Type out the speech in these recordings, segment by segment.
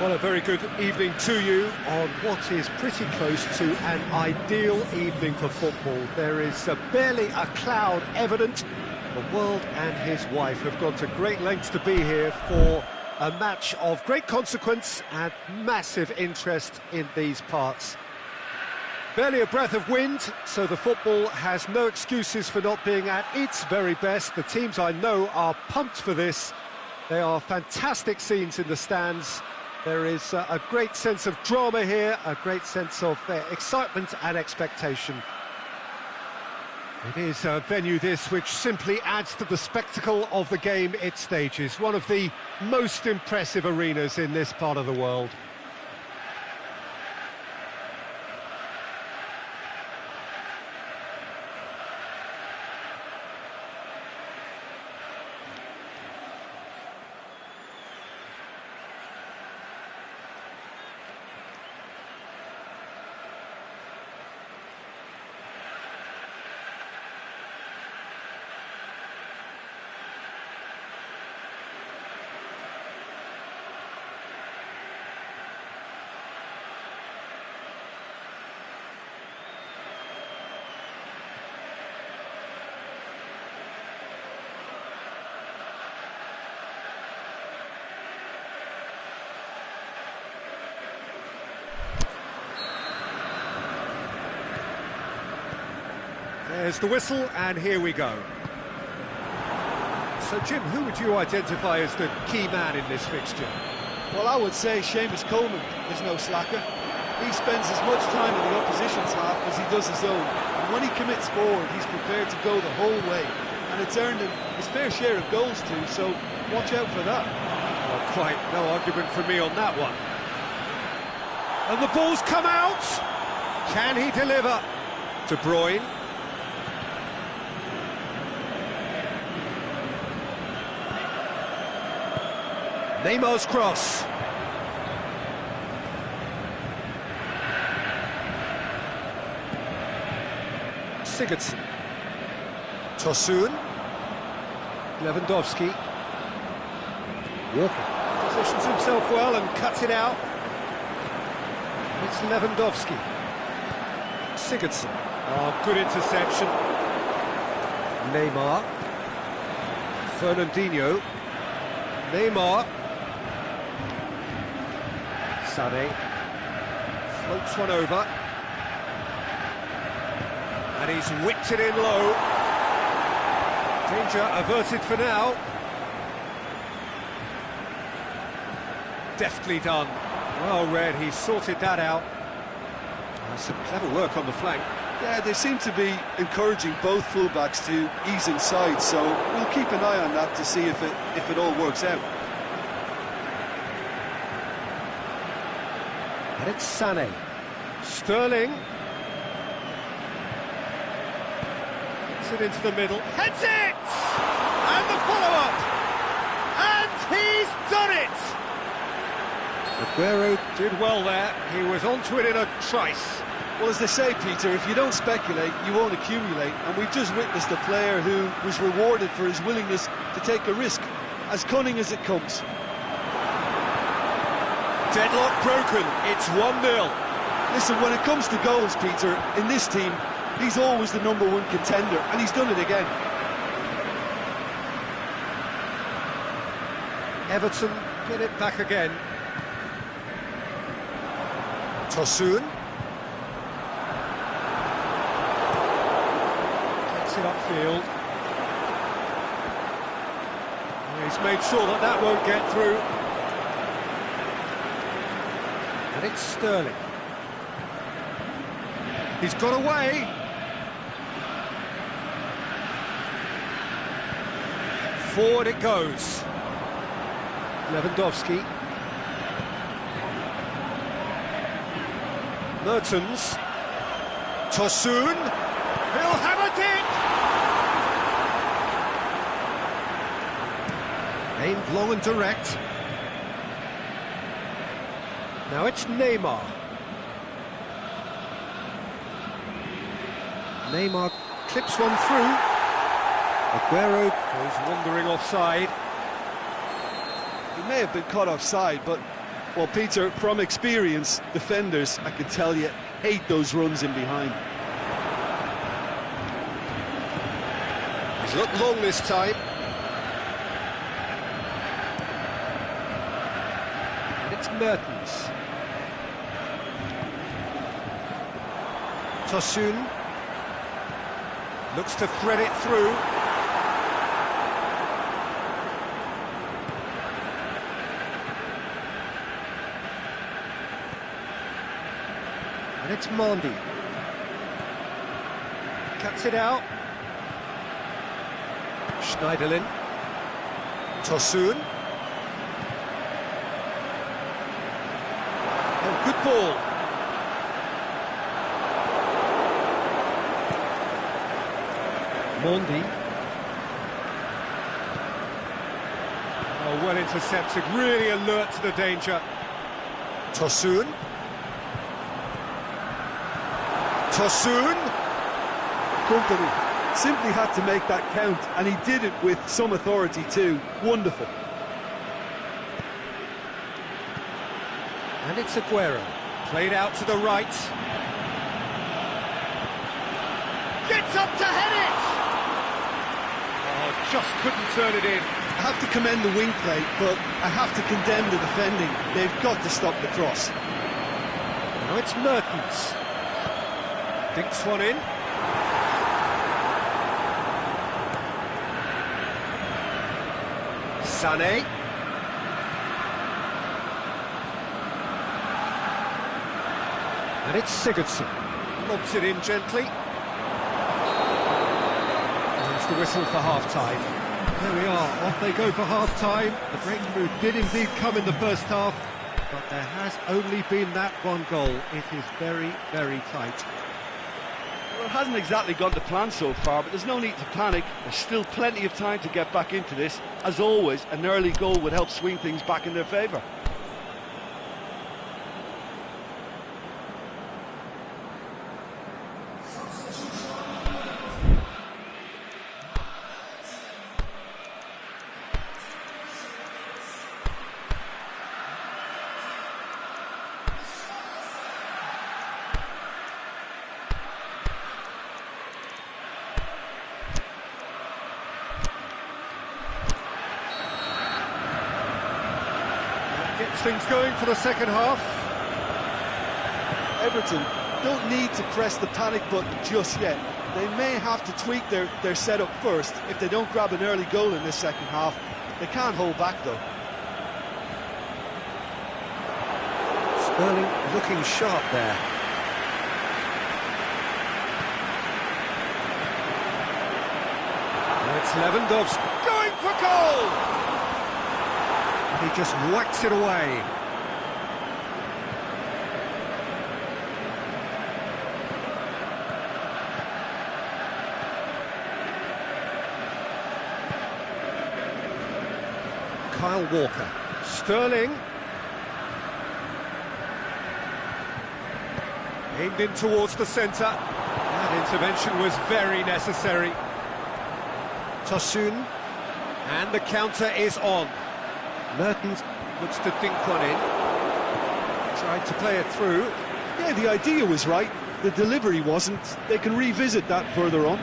Well, a very good evening to you on what is pretty close to an ideal evening for football. There is barely a cloud evident. The world and his wife have gone to great lengths to be here for a match of great consequence and massive interest in these parts. Barely a breath of wind, so the football has no excuses for not being at its very best. The teams I know are pumped for this. They are fantastic scenes in the stands. There is a great sense of drama here, a great sense of excitement and expectation. It is a venue this which simply adds to the spectacle of the game it stages. One of the most impressive arenas in this part of the world. There's the whistle, and here we go. So, Jim, who would you identify as the key man in this fixture? Well, I would say Seamus Coleman is no slacker. He spends as much time in the opposition's half as he does his own. And when he commits forward, he's prepared to go the whole way. And it's earned him his fair share of goals too, so watch out for that. Well, quite no argument from me on that one. And the ball's come out! Can he deliver? De Bruyne. Neymar's cross. Sigurdsson. Tosun. Lewandowski. Walker positions himself well and cuts it out. It's Lewandowski. Sigurdsson. Oh, good interception. Neymar. Fernandinho. Neymar. Sané floats one over, and he's whipped it in low. Danger averted for now. Deftly done. Well read, he sorted that out. Some clever work on the flank. Yeah, they seem to be encouraging both fullbacks to ease inside, so we'll keep an eye on that to see if it all works out. And it's Sané. Sterling. Gets it into the middle. Heads it! And the follow-up! And he's done it! Aguero did well there. He was onto it in a trice. Well, as they say, Peter, if you don't speculate, you won't accumulate. And we've just witnessed a player who was rewarded for his willingness to take a risk, as cunning as it comes. Deadlock broken, it's 1-0. Listen, when it comes to goals, Peter, in this team, he's always the #1 contender, and he's done it again. Everton get it back again. Tosun. Gets it upfield. He's made sure that that won't get through. And it's Sterling. He's got away. Forward it goes. Lewandowski. Mertens. Tosun. He'll have it! Aimed long and direct. Now it's Neymar. Neymar clips one through. Aguero goes wandering offside. He may have been caught offside, but Well, Peter, from experience, defenders, I can tell you, hate those runs in behind. He's looked long this time. And it's Mertens. Tosun looks to thread it through. And it's Mondi. Cuts it out. Schneiderlin. Tosun. Oh, good ball. Mondi. Oh, well intercepted, really alert to the danger. Tosun. Tosun. Company simply had to make that count, and he did it with some authority too. Wonderful. And it's Aguero. Played out to the right. Gets up to head it! Oh, just couldn't turn it in. I have to commend the wing play, but I have to condemn the defending. They've got to stop the cross. Now it's Mertens. Dinks one in. Sané. And it's Sigurdsson. Lobs it in gently. There's the whistle for half-time. There we are, off they go for half-time. The breakthrough did indeed come in the first half, but there has only been that one goal. It is very, very tight. Well, it hasn't exactly gone to plan so far, but there's no need to panic. There's still plenty of time to get back into this. As always, an early goal would help swing things back in their favour. Gets things going for the second half. Everton don't need to press the panic button just yet. They may have to tweak their setup first if they don't grab an early goal in this second half. They can't hold back though. Sterling looking sharp there. And it's Lewandowski going for goal! He just whacks it away. Kyle Walker. Sterling. Aimed in towards the centre. That intervention was very necessary. Tosun. And the counter is on. Mertens looks to dink one in. Tried to play it through. Yeah, the idea was right. The delivery wasn't. They can revisit that further on.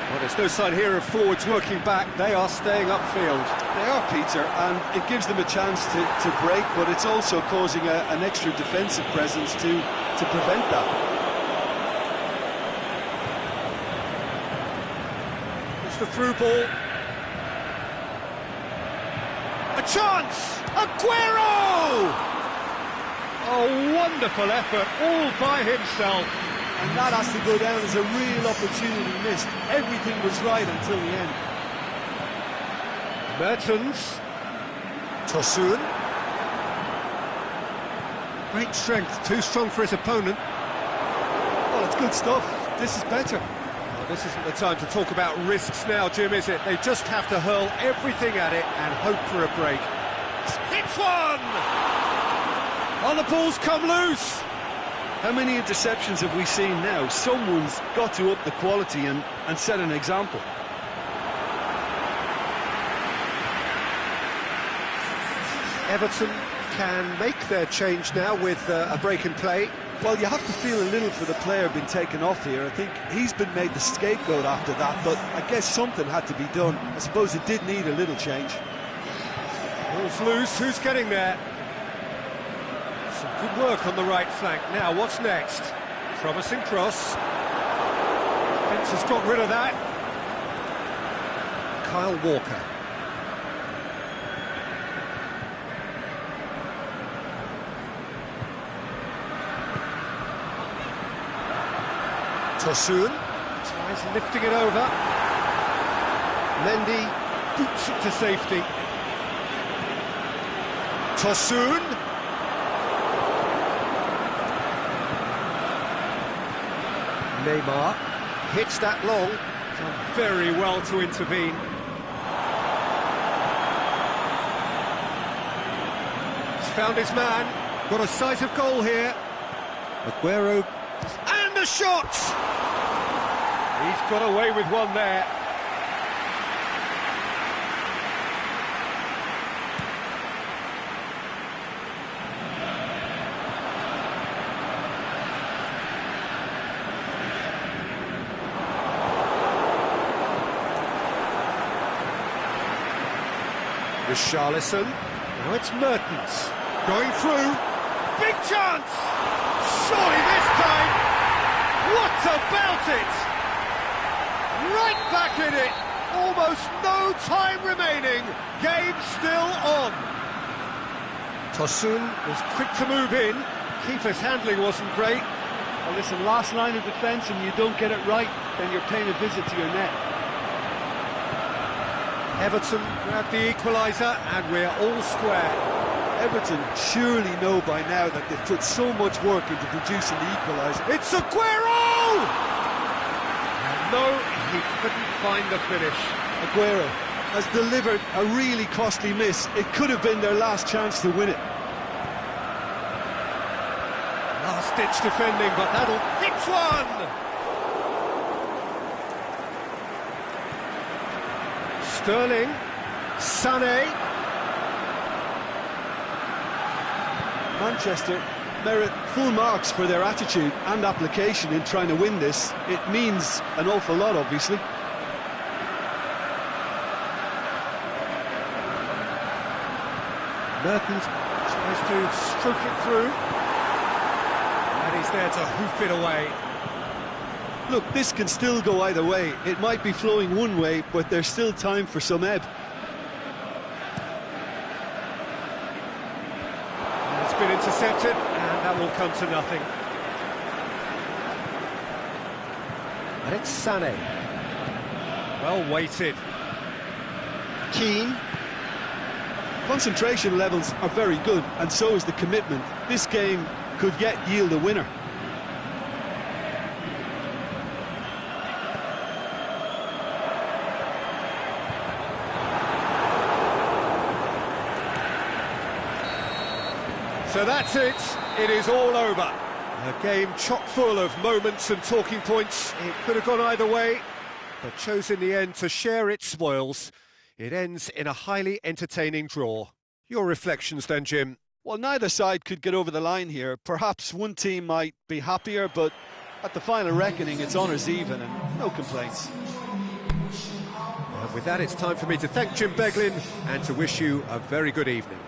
Well, there's no sign here of forwards working back. They are staying upfield. They are, Peter, and it gives them a chance to break, but it's also causing an extra defensive presence to prevent that. It's the through ball. A chance! Aguero! A wonderful effort, all by himself. And that has to go down as a real opportunity missed. Everything was right until the end. Mertens. Tosun. Great strength, too strong for his opponent. Well, it's good stuff. This is better. Well, this isn't the time to talk about risks now, Jim, is it? They just have to hurl everything at it and hope for a break. Hits one! Oh, the ball's come loose! How many interceptions have we seen now? Someone's got to up the quality and set an example. Everton can make their change now with a break in play. Well, you have to feel a little for the player being taken off here. I think he's been made the scapegoat after that, but I guess something had to be done. I suppose it did need a little change. Ball's loose, who's getting there? Some good work on the right flank. Now, what's next? Promising cross. Fence has got rid of that. Kyle Walker. Tosun tries lifting it over. Mendy boots it to safety. Tosun. Neymar hits that long. Done very well to intervene. He's found his man. Got a sight of goal here. Aguero. And the shot! He's got away with one there. Richarlison. Now it's Mertens. Going through. Big chance! Surely this time! What about it? Right back in it! Almost no time remaining. Game still on. Tosun was quick to move in. Keeper's handling wasn't great. Well, listen, last line of defence and you don't get it right, then you're paying a visit to your net. Everton grabbed the equaliser and we're all square. Everton surely know by now that they've put so much work into producing the equaliser. It's Aguero! And no, he couldn't find the finish. Aguero has delivered a really costly miss. It could have been their last chance to win it. Last-ditch defending, but that'll hit one! Sterling, Sané. Manchester merit full marks for their attitude and application in trying to win this. It means an awful lot, obviously. Mertens tries to stroke it through. And he's there to hoof it away. Look, this can still go either way. It might be flowing one way, but there's still time for some ebb. It's been intercepted, and that will come to nothing. And it's Sané. Well weighted. Keane. Concentration levels are very good, and so is the commitment. This game could yet yield a winner. So that's it. It is all over. A game chock full of moments and talking points. It could have gone either way, but chose in the end to share its spoils. It ends in a highly entertaining draw. Your reflections then, Jim? Well, neither side could get over the line here. Perhaps one team might be happier, but at the final reckoning, it's honours even and no complaints. And with that, it's time for me to thank Jim Beglin and to wish you a very good evening.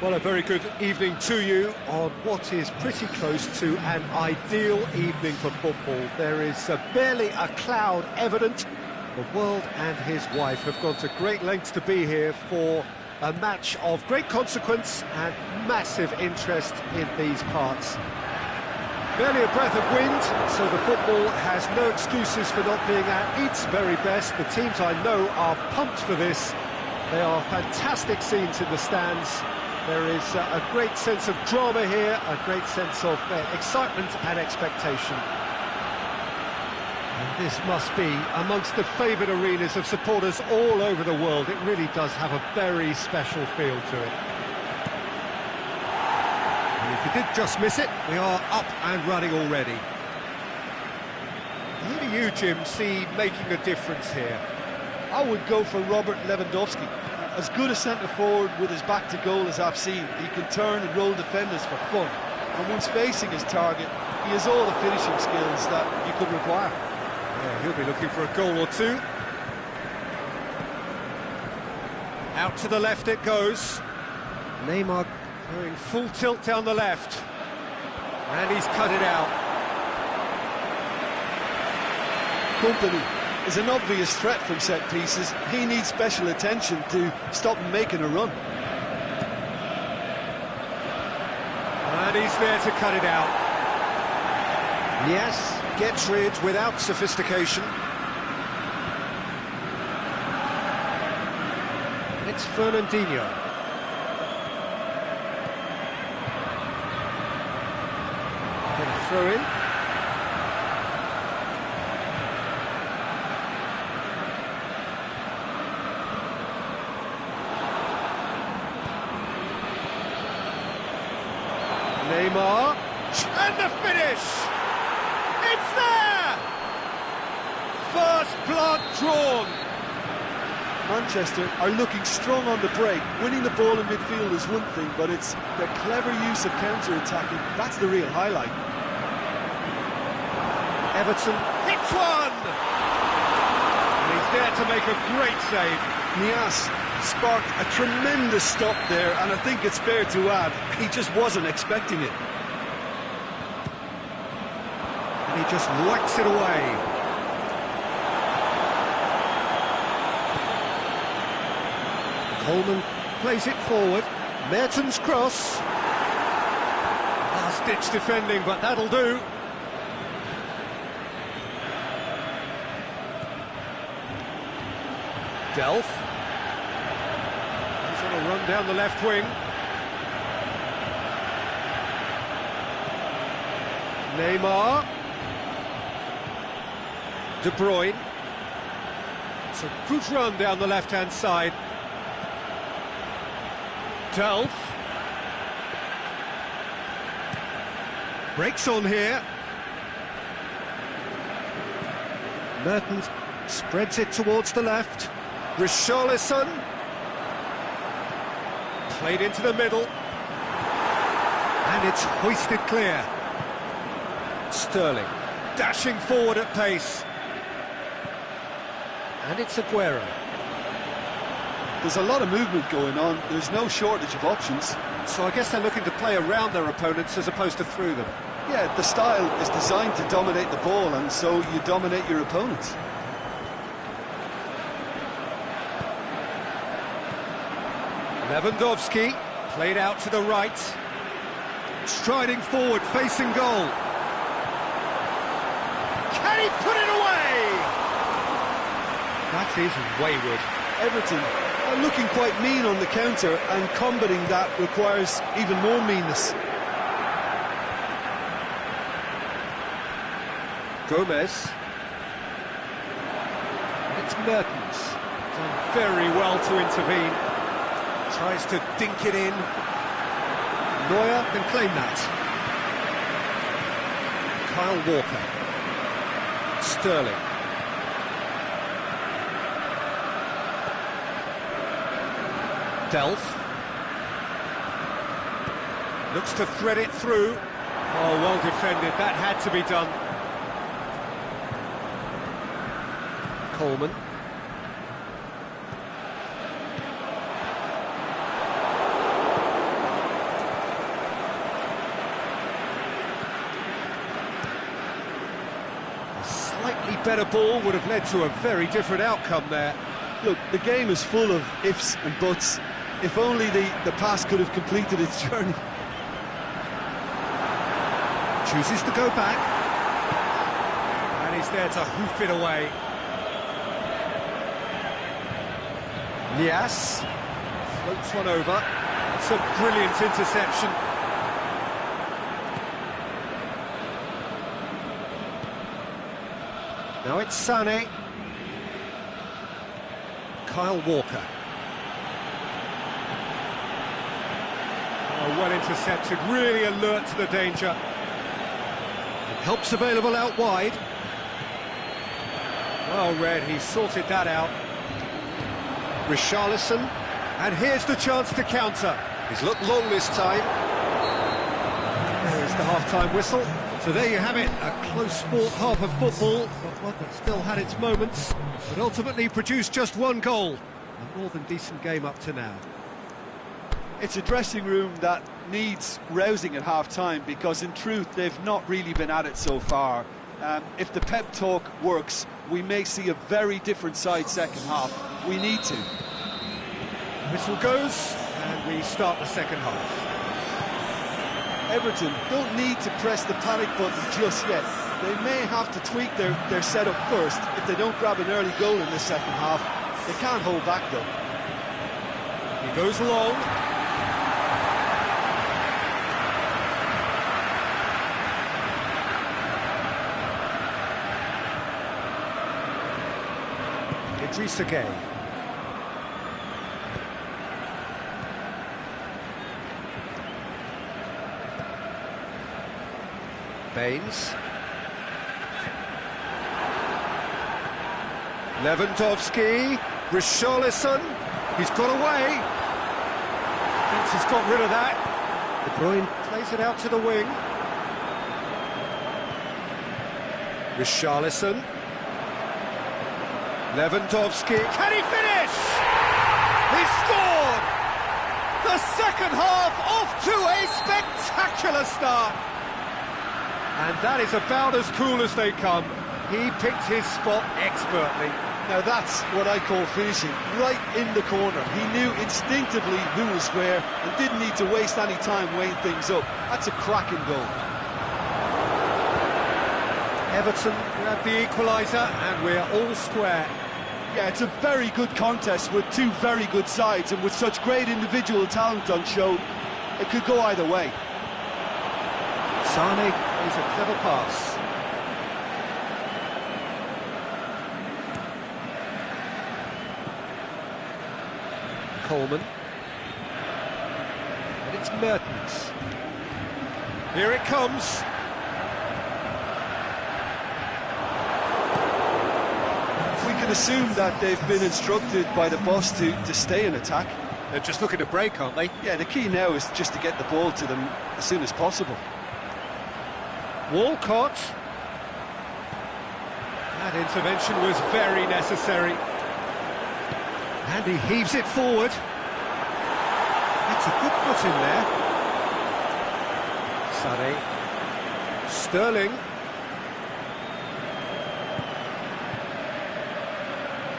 Well, a very good evening to you on what is pretty close to an ideal evening for football. There is barely a cloud evident. The world and his wife have gone to great lengths to be here for a match of great consequence and massive interest in these parts. Barely a breath of wind, so the football has no excuses for not being at its very best. The teams I know are pumped for this. They are fantastic scenes in the stands. There is a great sense of drama here, a great sense of excitement and expectation. And this must be amongst the favoured arenas of supporters all over the world. It really does have a very special feel to it. And if you did just miss it, we are up and running already. Who do you, Jim, see making a difference here? I would go for Robert Lewandowski. As good a centre-forward with his back to goal as I've seen. He can turn and roll defenders for fun. And once facing his target, he has all the finishing skills that you could require. Yeah, he'll be looking for a goal or two. Out to the left it goes. Neymar going full tilt down the left. And he's cut it out. Company is an obvious threat from set pieces. He needs special attention to stop him making a run. And he's there to cut it out. Yes, gets rid without sophistication. It's Fernandinho. Then throw in. Neymar, and the finish! It's there! First blood drawn. Manchester are looking strong on the break. Winning the ball in midfield is one thing, but it's their clever use of counter-attacking. That's the real highlight. Everton hits one! And he's there to make a great save. Nias sparked a tremendous stop there, and I think it's fair to add, he just wasn't expecting it. And he just whacks it away. Coleman plays it forward. Mertens' cross. Last-ditch defending, but that'll do. Delph. He's on a run down the left wing. Neymar. De Bruyne. It's a good run down the left-hand side. Delph. Breaks on here. Mertens spreads it towards the left. Richarlison. Played into the middle. And it's hoisted clear. Sterling dashing forward at pace. And it's Aguero. There's a lot of movement going on. There's no shortage of options. So I guess they're looking to play around their opponents as opposed to through them. Yeah, the style is designed to dominate the ball, and so you dominate your opponents. Lewandowski, played out to the right. Striding forward, facing goal. Can he put it away? That is wayward. Everton are looking quite mean on the counter, and combating that requires even more meanness. Gomez. It's Mertens. Done very well to intervene. Tries to dink it in. Neuer can claim that. Kyle Walker. Sterling. Delph. Looks to thread it through. Oh, well defended. That had to be done. Coleman. Slightly better ball would have led to a very different outcome there. Look, the game is full of ifs and buts. If only the pass could have completed its journey. Chooses to go back. And he's there to hoof it away. Nias floats one over. It's a brilliant interception. Now it's Sané. Kyle Walker. Oh, well intercepted, really alert to the danger. And help's available out wide. Well read, he sorted that out. Richarlison, and here's the chance to counter. He's looked long this time. There's the half-time whistle. So there you have it, a close-fought half of football, but one that still had its moments, but ultimately produced just one goal. A more than decent game up to now. It's a dressing room that needs rousing at half-time, because in truth they've not really been at it so far. If the pep talk works, we may see a very different side second half. We need to. Whistle goes, and we start the second half. Everton don't need to press the panic button just yet. They may have to tweak their setup first if they don't grab an early goal in the second half. They can't hold back though. He goes long. Idrissa Gueye. Baines. Lewandowski. Richarlison. He's got away. Thinks he's got rid of that. De Bruyne plays it out to the wing. Richarlison. Lewandowski. Can he finish? He scored! The second half off to a spectacular start. And that is about as cool as they come. He picked his spot expertly. Now that's what I call finishing, right in the corner. He knew instinctively who was where and didn't need to waste any time weighing things up. That's a cracking goal. Everton grab the equaliser and we're all square. Yeah, it's a very good contest with two very good sides, and with such great individual talent on show, it could go either way. Sané plays a clever pass. Coleman. And it's Mertens. Here it comes. We can assume that they've been instructed by the boss to stay in attack. They're just looking to break, aren't they? Yeah, the key now is just to get the ball to them as soon as possible. Walcott. That intervention was very necessary. And he heaves it forward. That's a good foot in there. Sané. Sterling.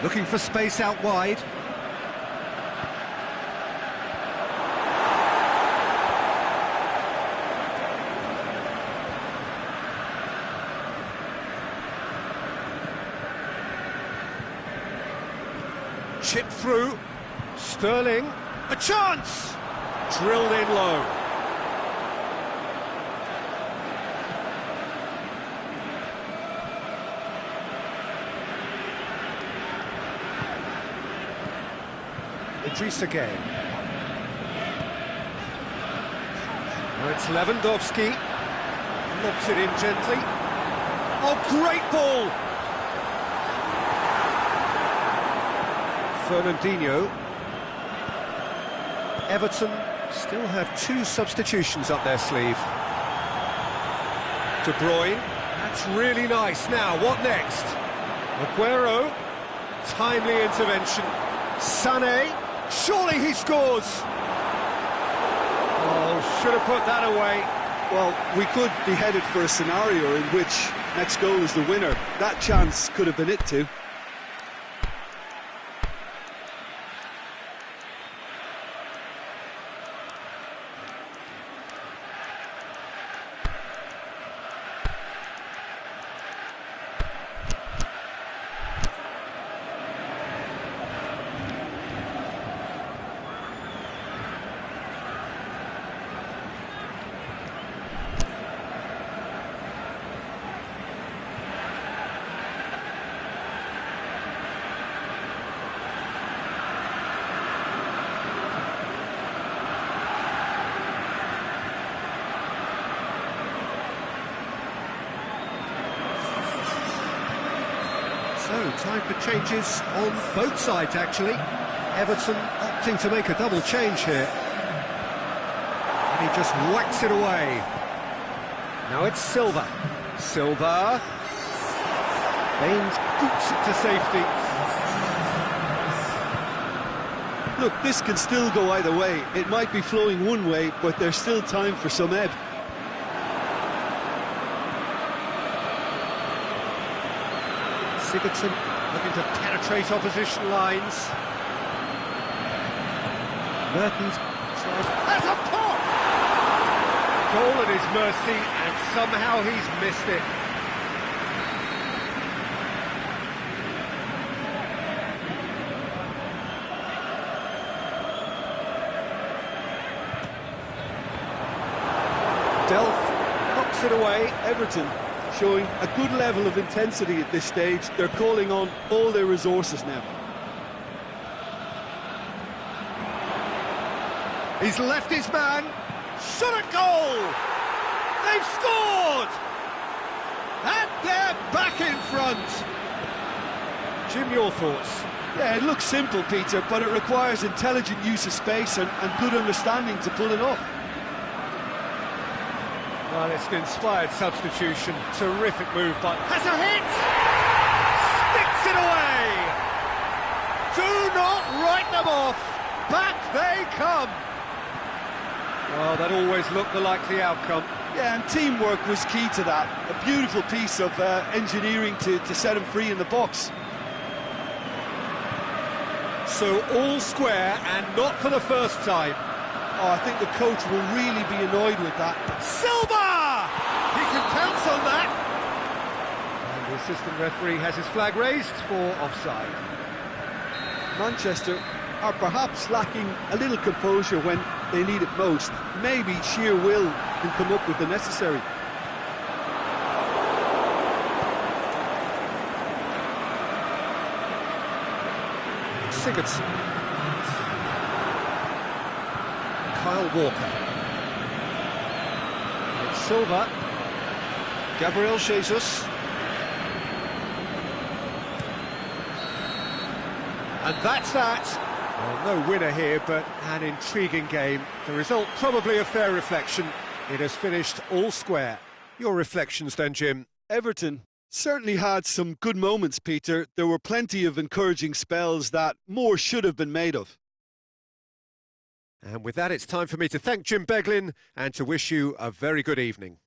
Looking for space out wide. Chipped through. Sterling. A chance! Drilled in low. Idrissa Gueye. Now it's Lewandowski. Lobs it in gently. Oh, great ball! Fernandinho. Everton still have two substitutions up their sleeve. De Bruyne. That's really nice. Now, what next? Aguero. Timely intervention. Sané. Surely he scores! Oh, should have put that away. Well, we could be headed for a scenario in which Next goal is the winner. That chance could have been it too. So, time for changes on both sides, actually. Everton opting to make a double change here. And he just whacks it away. Now it's Silva. Silva. Baines boots it to safety. Look, this can still go either way. It might be flowing one way, but there's still time for some ebb. Sigurdsson looking to penetrate opposition lines. Mertens tries... There's a pop! Goal at his mercy, and somehow he's missed it. Delph knocks it away. Everton showing a good level of intensity at this stage. They're calling on all their resources now. He's left his man. Shot at goal! They've scored! And they're back in front. Jim, your thoughts? Yeah, it looks simple, Peter, but it requires intelligent use of space and good understanding to pull it off. Well, it's an inspired substitution. Terrific move, but has a hit! Sticks it away! Do not write them off! Back they come! Well, that always looked the likely outcome. Yeah, and teamwork was key to that. A beautiful piece of engineering to set him free in the box. So all square, and not for the first time. Oh, I think the coach will really be annoyed with that. Silva! He can pounce on that. And the assistant referee has his flag raised for offside. Manchester are perhaps lacking a little composure when they need it most. Maybe sheer will can come up with the necessary. Sigurdsson. Kyle Walker. It's Silva. Gabriel Jesus. And that's that. Well, no winner here, but an intriguing game. The result probably a fair reflection. It has finished all square. Your reflections then, Jim? Everton certainly had some good moments, Peter. There were plenty of encouraging spells that more should have been made of. And with that, it's time for me to thank Jim Beglin and to wish you a very good evening.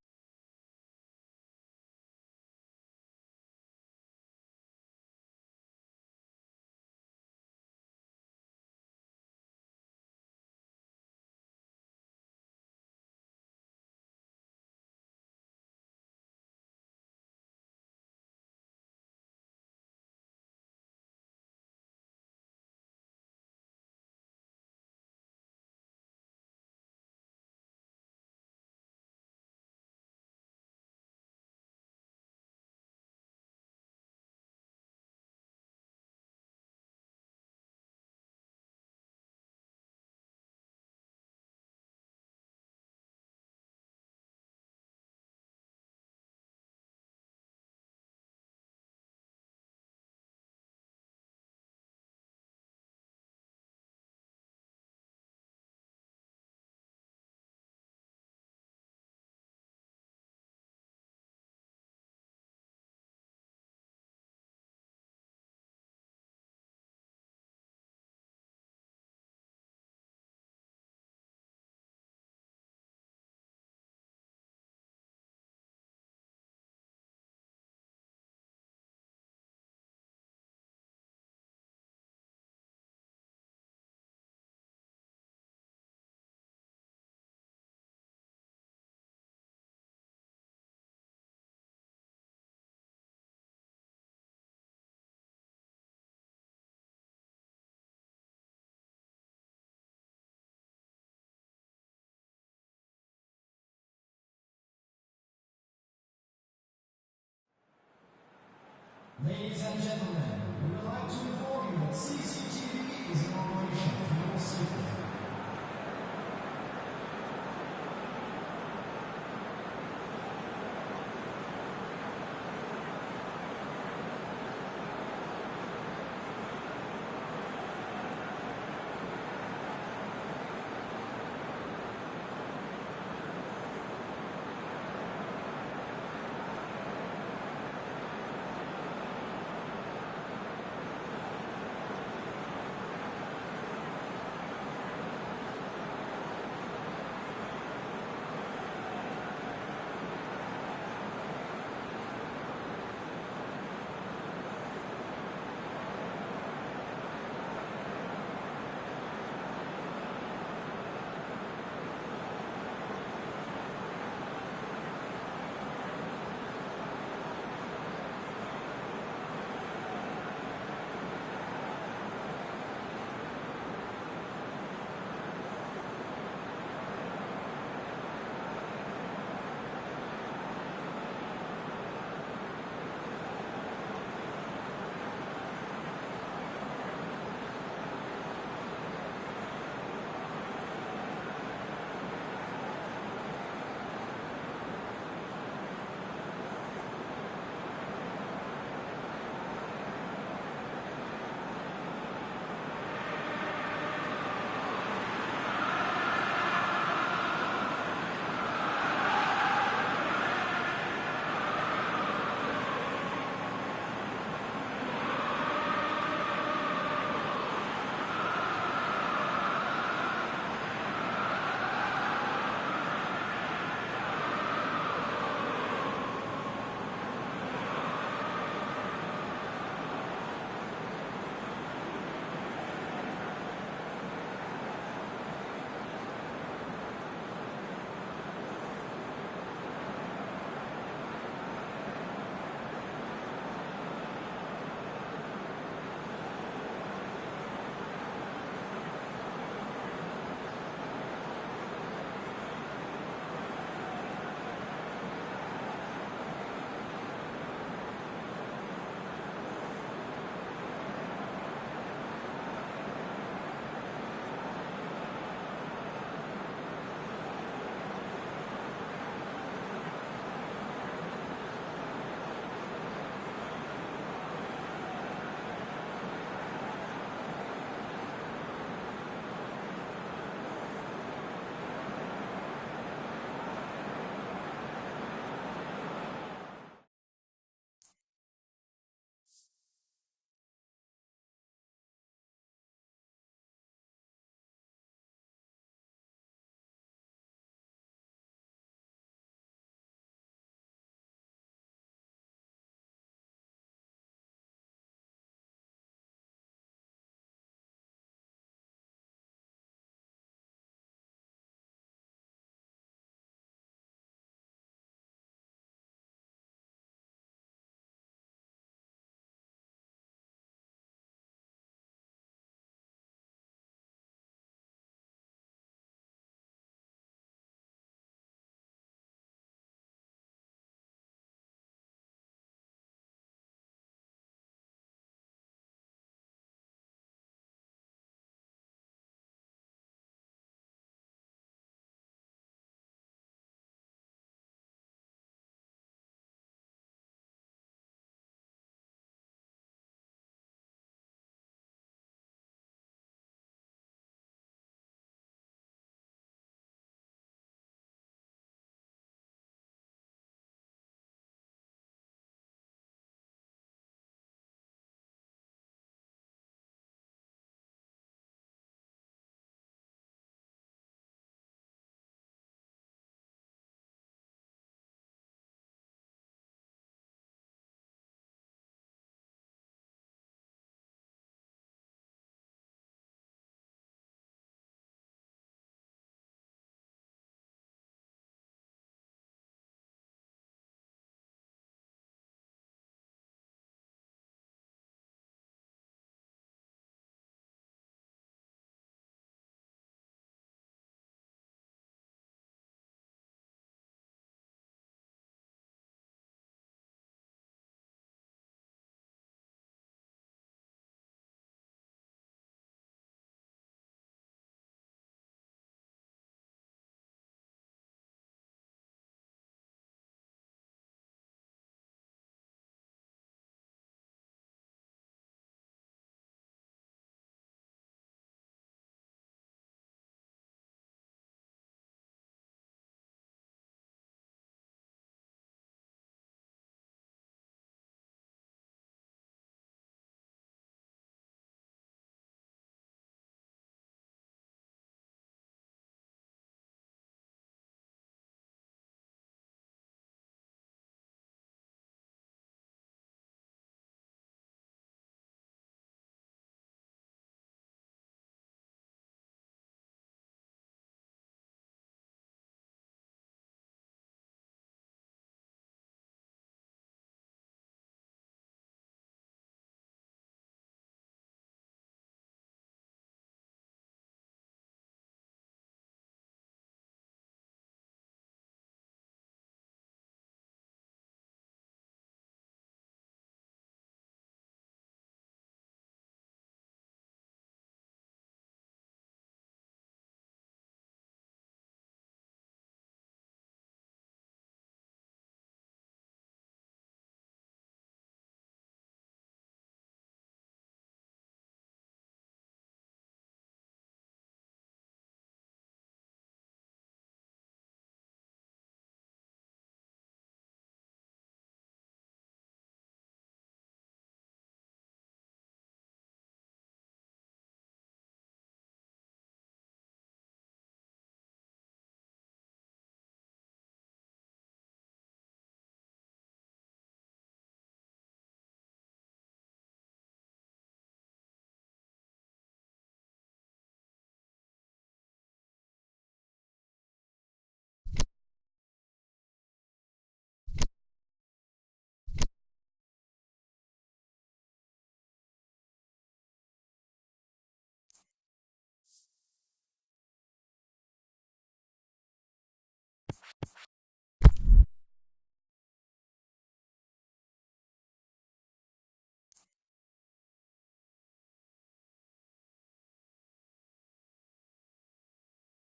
Ladies and gentlemen, we would like to inform you that CCTV